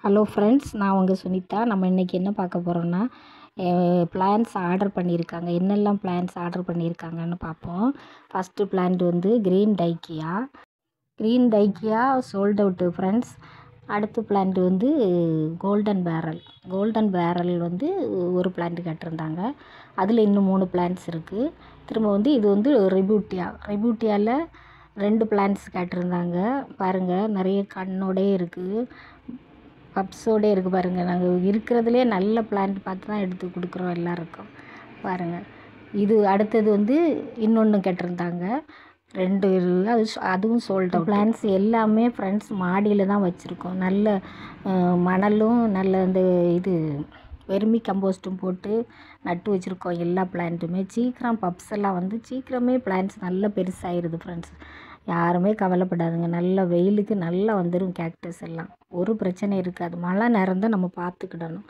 Hello friends, நான் உங்கள் சுனிதா. நம்ம இன்றைக்கி என்ன பார்க்க போகிறோம்னா, பிளான்ட்ஸ் ஆர்டர் பண்ணியிருக்காங்க. என்னெல்லாம் பிளான்ட்ஸ் ஆர்டர் பண்ணியிருக்காங்கன்னு பார்ப்போம். ஃபஸ்ட்டு பிளான்ட் வந்து க்ரீன் டைக்கியா சோல்ட் அவுட்டு ஃப்ரெண்ட்ஸ். அடுத்த பிளான்ட் வந்து கோல்டன் பேரல் வந்து ஒரு பிளான்ட் கேட்டிருந்தாங்க. அதில் இன்னும் 3 பிளான்ட்ஸ் இருக்குது. திரும்ப வந்து இது வந்து ரெபூட்டியாவில் 2 பிளான்ட்ஸ் கேட்டிருந்தாங்க. பாருங்கள், நிறைய கண்ணோடே இருக்குது, பப்ஸோடே இருக்குது. பாருங்கள், நாங்கள் இருக்கிறதுலே நல்ல பிளான்ட் பார்த்து தான் எடுத்து கொடுக்குறோம் எல்லாருக்கும். பாருங்கள், இது அடுத்தது வந்து இன்னொன்று கேட்டிருந்தாங்க. 2 அதுவும் சோல்ட் அவுட். பிளான்ட்ஸ் எல்லாமே ஃப்ரெண்ட்ஸ் மாடியில் தான் வச்சுருக்கோம். நல்ல மணலும் நல்ல இந்த இது வெர்மி கம்போஸ்ட்டும் போட்டு நட்டு வச்சுருக்கோம். எல்லா பிளான்ட்டுமே சீக்கிரம் பப்ஸ் எல்லாம் வந்து சீக்கிரமே பிளான்ட்ஸ் நல்லா பெருசாகிடுது ஃப்ரெண்ட்ஸ். யாருமே கவலைப்படாதுங்க. நல்ல வெயிலுக்கு நல்லா வந்துடும் கேக்டஸ் எல்லாம். ஒரு பிரச்சனை இருக்காது. மழை நேரம் தான் நம்ம பார்த்துக்கிடணும்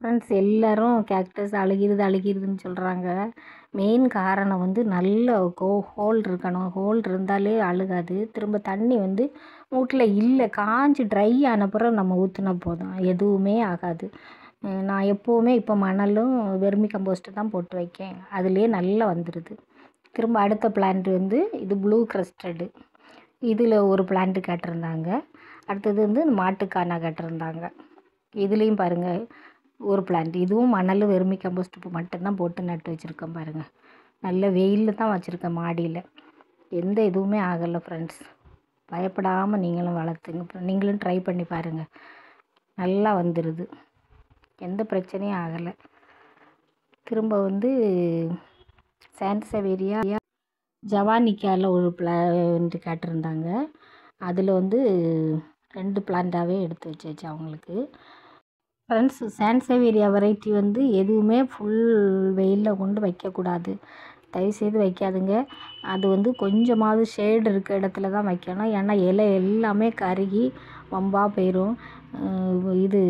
ஃப்ரெண்ட்ஸ். எல்லோரும் கேக்டஸ் அழுகிருதுன்னு சொல்கிறாங்க. மெயின் காரணம் வந்து நல்ல ஹோல் இருக்கணும். ஹோல் இருந்தாலே அழுகாது. திரும்ப தண்ணி வந்து வீட்டில் இல்லை, காஞ்சி ட்ரை ஆன பிறகு நம்ம ஊற்றினா போதும், எதுவுமே ஆகாது. நான் எப்போவுமே இப்போ மணலும் வெர்மி கம்போஸ்ட்டு தான் போட்டு வைக்கேன். அதுலேயே நல்லா வந்துடுது. திரும்ப அடுத்த பிளான்ட் வந்து இது ப்ளூ க்ரஸ்டடு. இதில் ஒரு பிளான்ட்டு கேட்டிருந்தாங்க. அடுத்தது வந்து மாட்டுக்கானா கேட்டிருந்தாங்க. இதுலேயும் பாருங்கள் ஒரு பிளான்ட். இதுவும் மணல் வெர்மி கம்போஸ்ட்டு மட்டும்தான் போட்டு நட்டு வச்சுருக்கேன். பாருங்கள், நல்ல வெயிலில் தான் வச்சுருக்கேன் மாடியில். எந்த இதுவுமே ஆகலை ஃப்ரெண்ட்ஸ். பயப்படாமல் நீங்களும் வளர்த்துங்க. நீங்களும் ட்ரை பண்ணி பாருங்கள், நல்லா வந்துடுது, எந்த பிரச்சனையும் ஆகலை. திரும்ப வந்து சான்சவேரியா ஜவானிக்காவில் ஒரு பிளான்ட் கேட்டிருந்தாங்க. அதில் வந்து 2 பிளான்ட்டாகவே எடுத்து வச்சாச்சு அவங்களுக்கு. ஃப்ரெண்ட்ஸ், சான்சவேரியா வெரைட்டி வந்து எதுவுமே ஃபுல் வெயிலில் கொண்டு வைக்கக்கூடாது. தயவுசெய்து வைக்காதுங்க. அது வந்து கொஞ்சமாவது ஷேடு இருக்க இடத்துல தான் வைக்கணும். ஏன்னா இலை எல்லாமே கருகி வம்பாக போயிடும். இது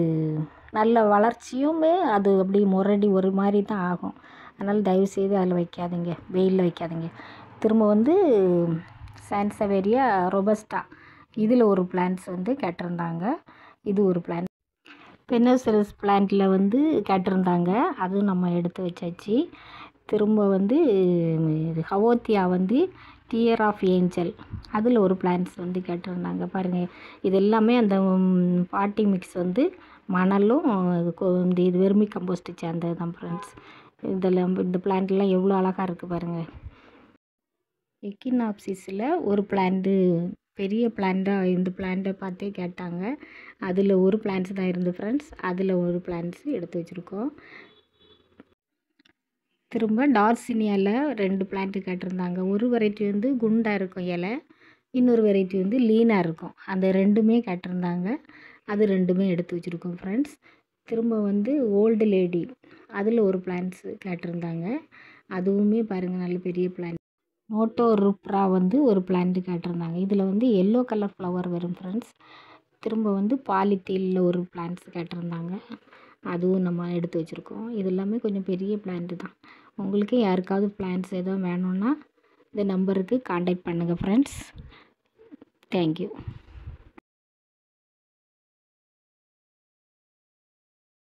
நல்ல வளர்ச்சியுமே அது அப்படி முரடி ஒரு மாதிரி தான் ஆகும். அதனால் தயவுசெய்து அதில் வைக்காதீங்க, வெயிலில் வைக்காதீங்க. திரும்ப வந்து சான்சவேரியா ரொபஸ்டா, இதில் ஒரு பிளான்ட்ஸ் வந்து கேட்டிருந்தாங்க. இது ஒரு பிளான்ட். பெனோசரஸ் பிளான்ட்டில் வந்து கேட்டிருந்தாங்க. அதுவும் நம்ம எடுத்து வச்சாச்சு. திரும்ப வந்து ஹவோத்தியா வந்து டியர் ஆஃப் ஏஞ்சல், அதில் ஒரு பிளான்ட்ஸ் வந்து கேட்டிருந்தாங்க. பாருங்கள், இது எல்லாமே அந்த பாட்டி மிக்ஸ் வந்து மணலும் இது வெர்மி கம்போஸ்ட்டு சேர்ந்தது தான் ஃப்ரெண்ட்ஸ். இதெல்லாம் இந்த பிளான்ட்லாம் எவ்வளோ அழகாக இருக்குது பாருங்கள். எக்கினாப்சிஸில் ஒரு பிளான்ட்டு, பெரிய பிளான்ட்டாக இந்த பிளான்ட்டை பார்த்தே கேட்டாங்க. அதில் ஒரு பிளான்ட்ஸ் தான் இருந்து ஃப்ரெண்ட்ஸ். அதில் ஒரு பிளான்ட்ஸ் எடுத்து வச்சுருக்கோம். திரும்ப டார்சினியாவில் 2 பிளான்ட்டு கேட்டிருந்தாங்க. ஒரு வெரைட்டி வந்து குண்டாக இருக்கும் இலை, இன்னொரு வெரைட்டி வந்து லீனாக இருக்கும். அந்த 2மே கேட்டிருந்தாங்க. அது 2மே எடுத்து வச்சுருக்கோம் ஃப்ரெண்ட்ஸ். திரும்ப வந்து ஓல்டு லேடி, அதில் ஒரு பிளான்ட்ஸு கேட்டிருந்தாங்க. அதுவுமே பாருங்கள், நல்ல பெரிய பிளான்ட். நோட்டோ ருப்ரா வந்து ஒரு பிளான்ட்டு கேட்டிருந்தாங்க. இதில் வந்து எல்லோ கலர் ஃப்ளவர் வரும் ஃப்ரெண்ட்ஸ். திரும்ப வந்து பாலித்தீனில் ஒரு பிளான்ட்ஸ் கேட்டிருந்தாங்க. அதுவும் நம்ம எடுத்து வச்சுருக்கோம். இது எல்லாமே கொஞ்சம் பெரிய பிளான்ட்டு தான். உங்களுக்கு யாருக்காவது பிளான்ட்ஸ் எதுவும் வேணும்னா இந்த நம்பருக்கு காண்டாக்ட் பண்ணுங்கள் ஃப்ரெண்ட்ஸ். தேங்க்யூ.